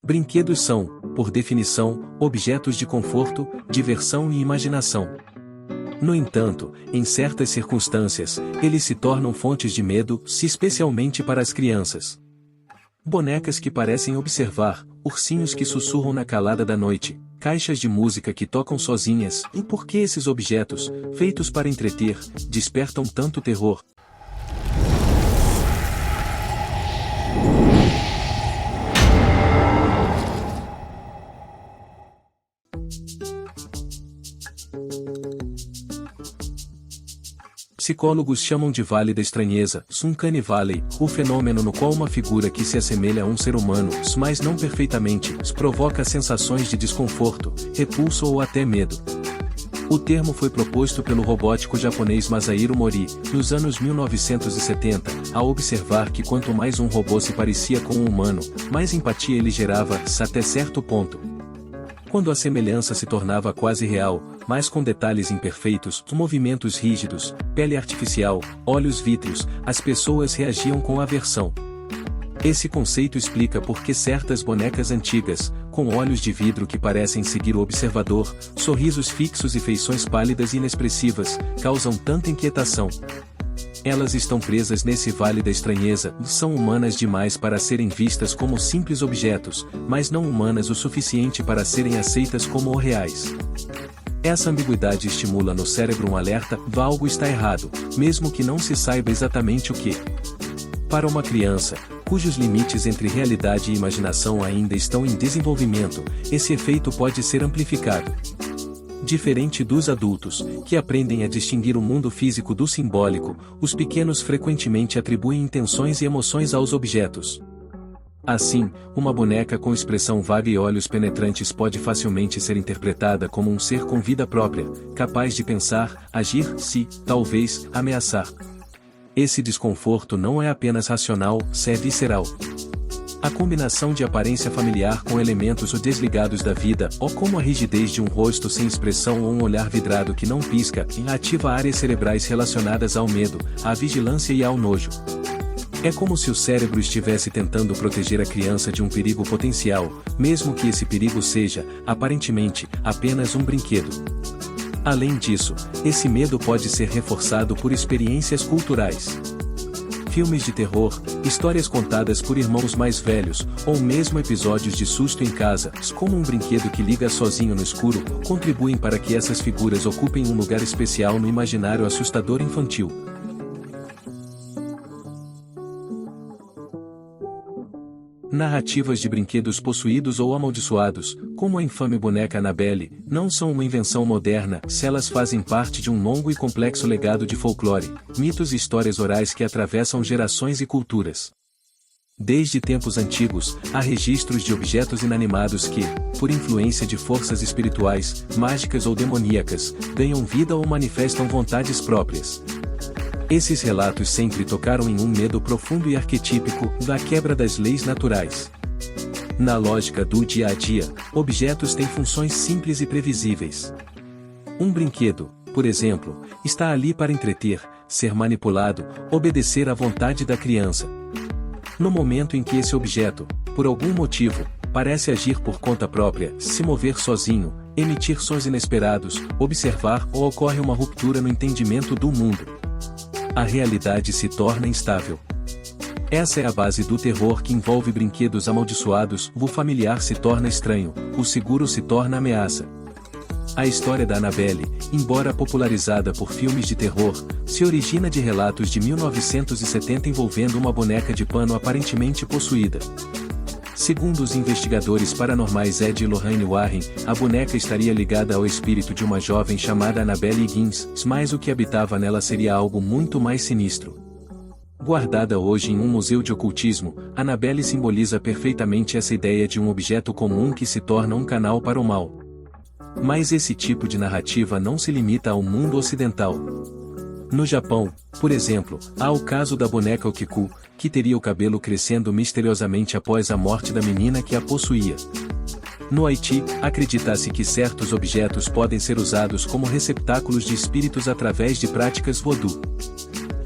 Brinquedos são, por definição, objetos de conforto, diversão e imaginação. No entanto, em certas circunstâncias, eles se tornam fontes de medo, especialmente para as crianças. Bonecas que parecem observar, ursinhos que sussurram na calada da noite, caixas de música que tocam sozinhas. E por que esses objetos, feitos para entreter, despertam tanto terror? Psicólogos chamam de Vale da Estranheza, Uncanny Valley, o fenômeno no qual uma figura que se assemelha a um ser humano, mas não perfeitamente, provoca sensações de desconforto, repulso ou até medo. O termo foi proposto pelo robótico japonês Masahiro Mori, nos anos 1970, ao observar que quanto mais um robô se parecia com um humano, mais empatia ele gerava, até certo ponto. Quando a semelhança se tornava quase real, mas com detalhes imperfeitos, movimentos rígidos, pele artificial, olhos vítreos, as pessoas reagiam com aversão. Esse conceito explica por que certas bonecas antigas, com olhos de vidro que parecem seguir o observador, sorrisos fixos e feições pálidas e inexpressivas, causam tanta inquietação. Elas estão presas nesse vale da estranheza, são humanas demais para serem vistas como simples objetos, mas não humanas o suficiente para serem aceitas como reais. Essa ambiguidade estimula no cérebro um alerta: algo está errado, mesmo que não se saiba exatamente o que. Para uma criança, cujos limites entre realidade e imaginação ainda estão em desenvolvimento, esse efeito pode ser amplificado. Diferente dos adultos, que aprendem a distinguir o mundo físico do simbólico, os pequenos frequentemente atribuem intenções e emoções aos objetos. Assim, uma boneca com expressão vaga e olhos penetrantes pode facilmente ser interpretada como um ser com vida própria, capaz de pensar, agir, talvez, ameaçar. Esse desconforto não é apenas racional, é visceral. A combinação de aparência familiar com elementos desligados da vida, ou como a rigidez de um rosto sem expressão ou um olhar vidrado que não pisca, ativa áreas cerebrais relacionadas ao medo, à vigilância e ao nojo. É como se o cérebro estivesse tentando proteger a criança de um perigo potencial, mesmo que esse perigo seja, aparentemente, apenas um brinquedo. Além disso, esse medo pode ser reforçado por experiências culturais. Filmes de terror, histórias contadas por irmãos mais velhos, ou mesmo episódios de susto em casa, como um brinquedo que liga sozinho no escuro, contribuem para que essas figuras ocupem um lugar especial no imaginário assustador infantil. Narrativas de brinquedos possuídos ou amaldiçoados, como a infame boneca Annabelle, não são uma invenção moderna, se elas fazem parte de um longo e complexo legado de folclore, mitos e histórias orais que atravessam gerações e culturas. Desde tempos antigos, há registros de objetos inanimados que, por influência de forças espirituais, mágicas ou demoníacas, ganham vida ou manifestam vontades próprias. Esses relatos sempre tocaram em um medo profundo e arquetípico, da quebra das leis naturais. Na lógica do dia a dia, objetos têm funções simples e previsíveis. Um brinquedo, por exemplo, está ali para entreter, ser manipulado, obedecer à vontade da criança. No momento em que esse objeto, por algum motivo, parece agir por conta própria, se mover sozinho, emitir sons inesperados, observar ou ocorre uma ruptura no entendimento do mundo, a realidade se torna instável. Essa é a base do terror que envolve brinquedos amaldiçoados, o familiar se torna estranho, o seguro se torna ameaça. A história da Annabelle, embora popularizada por filmes de terror, se origina de relatos de 1970 envolvendo uma boneca de pano aparentemente possuída. Segundo os investigadores paranormais Ed e Lorraine Warren, a boneca estaria ligada ao espírito de uma jovem chamada Annabelle Higgins, mas o que habitava nela seria algo muito mais sinistro. Guardada hoje em um museu de ocultismo, Annabelle simboliza perfeitamente essa ideia de um objeto comum que se torna um canal para o mal. Mas esse tipo de narrativa não se limita ao mundo ocidental. No Japão, por exemplo, há o caso da boneca Okiku, que teria o cabelo crescendo misteriosamente após a morte da menina que a possuía. No Haiti, acredita-se que certos objetos podem ser usados como receptáculos de espíritos através de práticas voodoo.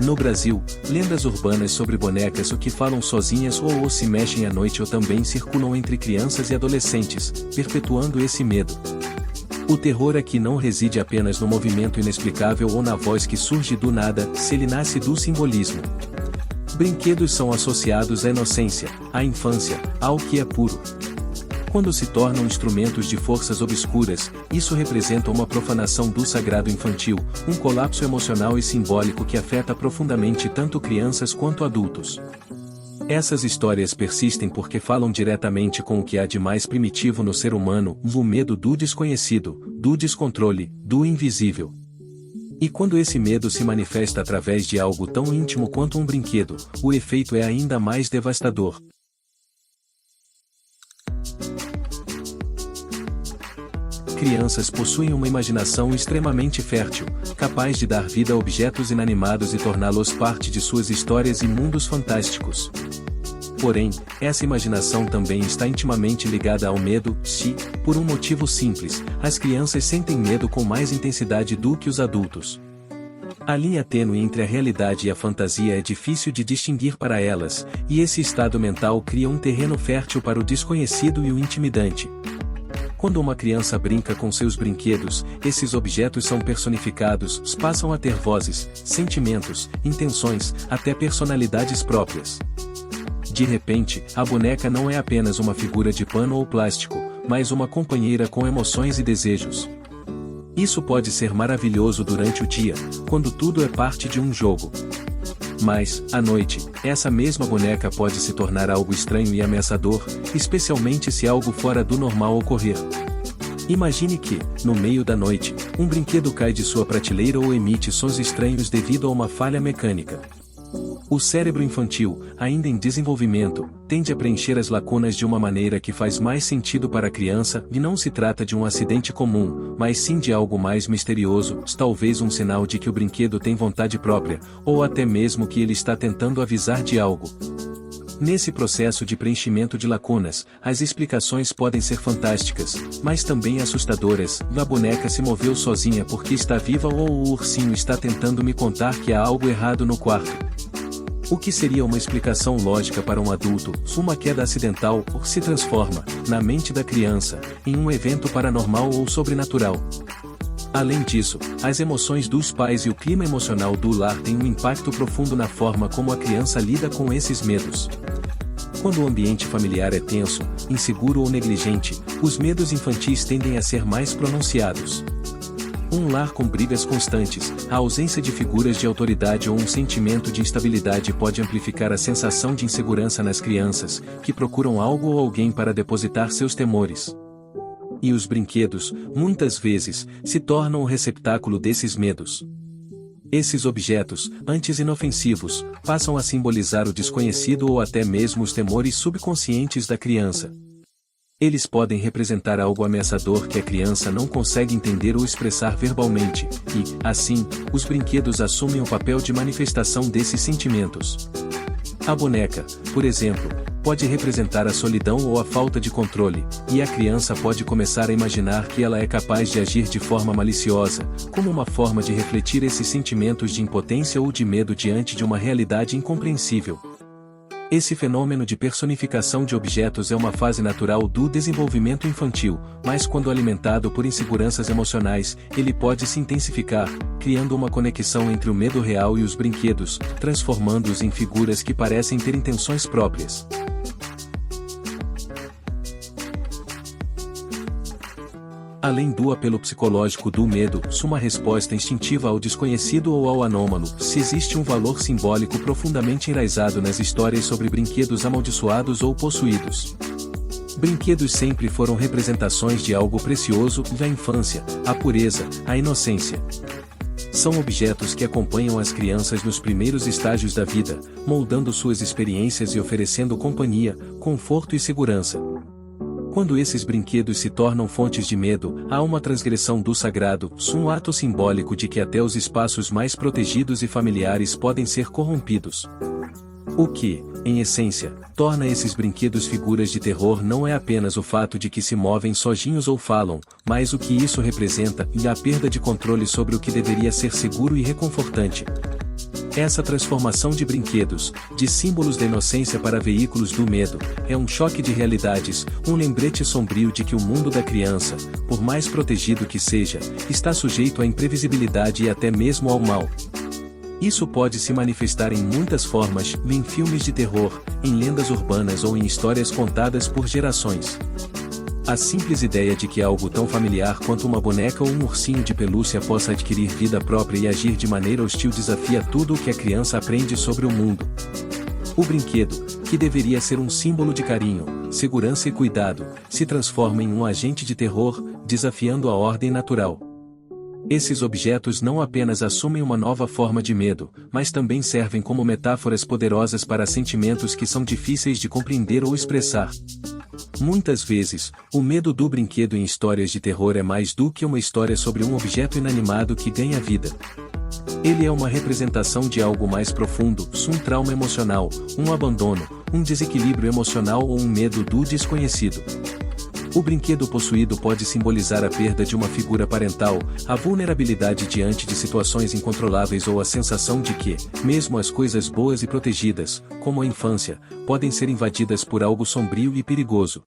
No Brasil, lendas urbanas sobre bonecas ou que falam sozinhas ou se mexem à noite ou também circulam entre crianças e adolescentes, perpetuando esse medo. O terror aqui não reside apenas no movimento inexplicável ou na voz que surge do nada, se ele nasce do simbolismo. Brinquedos são associados à inocência, à infância, ao que é puro. Quando se tornam instrumentos de forças obscuras, isso representa uma profanação do sagrado infantil, um colapso emocional e simbólico que afeta profundamente tanto crianças quanto adultos. Essas histórias persistem porque falam diretamente com o que há de mais primitivo no ser humano, o medo do desconhecido, do descontrole, do invisível. E quando esse medo se manifesta através de algo tão íntimo quanto um brinquedo, o efeito é ainda mais devastador. Crianças possuem uma imaginação extremamente fértil, capaz de dar vida a objetos inanimados e torná-los parte de suas histórias e mundos fantásticos. Porém, essa imaginação também está intimamente ligada ao medo, por um motivo simples, as crianças sentem medo com mais intensidade do que os adultos. A linha tênue entre a realidade e a fantasia é difícil de distinguir para elas, e esse estado mental cria um terreno fértil para o desconhecido e o intimidante. Quando uma criança brinca com seus brinquedos, esses objetos são personificados, passam a ter vozes, sentimentos, intenções, até personalidades próprias. De repente, a boneca não é apenas uma figura de pano ou plástico, mas uma companheira com emoções e desejos. Isso pode ser maravilhoso durante o dia, quando tudo é parte de um jogo. Mas, à noite, essa mesma boneca pode se tornar algo estranho e ameaçador, especialmente se algo fora do normal ocorrer. Imagine que, no meio da noite, um brinquedo cai de sua prateleira ou emite sons estranhos devido a uma falha mecânica. O cérebro infantil, ainda em desenvolvimento, tende a preencher as lacunas de uma maneira que faz mais sentido para a criança, e não se trata de um acidente comum, mas sim de algo mais misterioso, talvez um sinal de que o brinquedo tem vontade própria, ou até mesmo que ele está tentando avisar de algo. Nesse processo de preenchimento de lacunas, as explicações podem ser fantásticas, mas também assustadoras. A boneca se moveu sozinha porque está viva ou o ursinho está tentando me contar que há algo errado no quarto. O que seria uma explicação lógica para um adulto, uma queda acidental, se transforma, na mente da criança, em um evento paranormal ou sobrenatural. Além disso, as emoções dos pais e o clima emocional do lar têm um impacto profundo na forma como a criança lida com esses medos. Quando o ambiente familiar é tenso, inseguro ou negligente, os medos infantis tendem a ser mais pronunciados. Um lar com brigas constantes, a ausência de figuras de autoridade ou um sentimento de instabilidade pode amplificar a sensação de insegurança nas crianças, que procuram algo ou alguém para depositar seus temores. E os brinquedos, muitas vezes, se tornam o receptáculo desses medos. Esses objetos, antes inofensivos, passam a simbolizar o desconhecido ou até mesmo os temores subconscientes da criança. Eles podem representar algo ameaçador que a criança não consegue entender ou expressar verbalmente, e, assim, os brinquedos assumem o papel de manifestação desses sentimentos. A boneca, por exemplo, pode representar a solidão ou a falta de controle, e a criança pode começar a imaginar que ela é capaz de agir de forma maliciosa, como uma forma de refletir esses sentimentos de impotência ou de medo diante de uma realidade incompreensível. Esse fenômeno de personificação de objetos é uma fase natural do desenvolvimento infantil, mas quando alimentado por inseguranças emocionais, ele pode se intensificar, criando uma conexão entre o medo real e os brinquedos, transformando-os em figuras que parecem ter intenções próprias. Além do apelo psicológico do medo, uma resposta instintiva ao desconhecido ou ao anômalo, se existe um valor simbólico profundamente enraizado nas histórias sobre brinquedos amaldiçoados ou possuídos. Brinquedos sempre foram representações de algo precioso, da infância, a pureza, a inocência. São objetos que acompanham as crianças nos primeiros estágios da vida, moldando suas experiências e oferecendo companhia, conforto e segurança. Quando esses brinquedos se tornam fontes de medo, há uma transgressão do sagrado, um ato simbólico de que até os espaços mais protegidos e familiares podem ser corrompidos. O que, em essência, torna esses brinquedos figuras de terror não é apenas o fato de que se movem sozinhos ou falam, mas o que isso representa, e a perda de controle sobre o que deveria ser seguro e reconfortante. Essa transformação de brinquedos, de símbolos da inocência para veículos do medo, é um choque de realidades, um lembrete sombrio de que o mundo da criança, por mais protegido que seja, está sujeito à imprevisibilidade e até mesmo ao mal. Isso pode se manifestar em muitas formas, em filmes de terror, em lendas urbanas ou em histórias contadas por gerações. A simples ideia de que algo tão familiar quanto uma boneca ou um ursinho de pelúcia possa adquirir vida própria e agir de maneira hostil desafia tudo o que a criança aprende sobre o mundo. O brinquedo, que deveria ser um símbolo de carinho, segurança e cuidado, se transforma em um agente de terror, desafiando a ordem natural. Esses objetos não apenas assumem uma nova forma de medo, mas também servem como metáforas poderosas para sentimentos que são difíceis de compreender ou expressar. Muitas vezes, o medo do brinquedo em histórias de terror é mais do que uma história sobre um objeto inanimado que ganha vida. Ele é uma representação de algo mais profundo, um trauma emocional, um abandono, um desequilíbrio emocional ou um medo do desconhecido. O brinquedo possuído pode simbolizar a perda de uma figura parental, a vulnerabilidade diante de situações incontroláveis ou a sensação de que, mesmo as coisas boas e protegidas, como a infância, podem ser invadidas por algo sombrio e perigoso.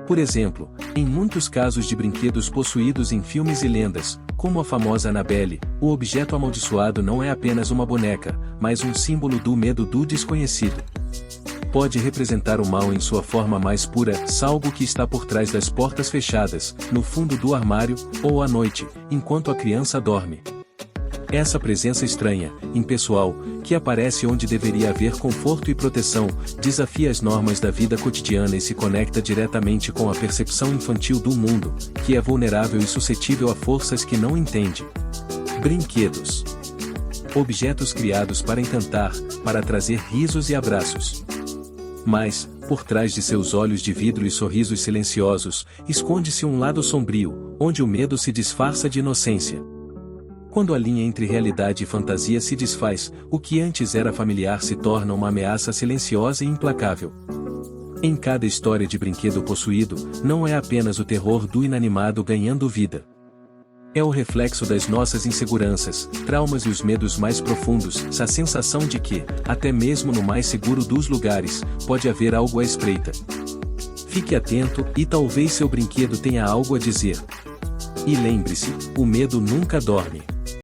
Por exemplo, em muitos casos de brinquedos possuídos em filmes e lendas, como a famosa Annabelle, o objeto amaldiçoado não é apenas uma boneca, mas um símbolo do medo do desconhecido. Pode representar o mal em sua forma mais pura, algo que está por trás das portas fechadas, no fundo do armário, ou à noite, enquanto a criança dorme. Essa presença estranha, impessoal, que aparece onde deveria haver conforto e proteção, desafia as normas da vida cotidiana e se conecta diretamente com a percepção infantil do mundo, que é vulnerável e suscetível a forças que não entende. Brinquedos. Objetos criados para encantar, para trazer risos e abraços. Mas, por trás de seus olhos de vidro e sorrisos silenciosos, esconde-se um lado sombrio, onde o medo se disfarça de inocência. Quando a linha entre realidade e fantasia se desfaz, o que antes era familiar se torna uma ameaça silenciosa e implacável. Em cada história de brinquedo possuído, não é apenas o terror do inanimado ganhando vida. É o reflexo das nossas inseguranças, traumas e os medos mais profundos, a sensação de que, até mesmo no mais seguro dos lugares, pode haver algo à espreita. Fique atento, e talvez seu brinquedo tenha algo a dizer. E lembre-se, o medo nunca dorme.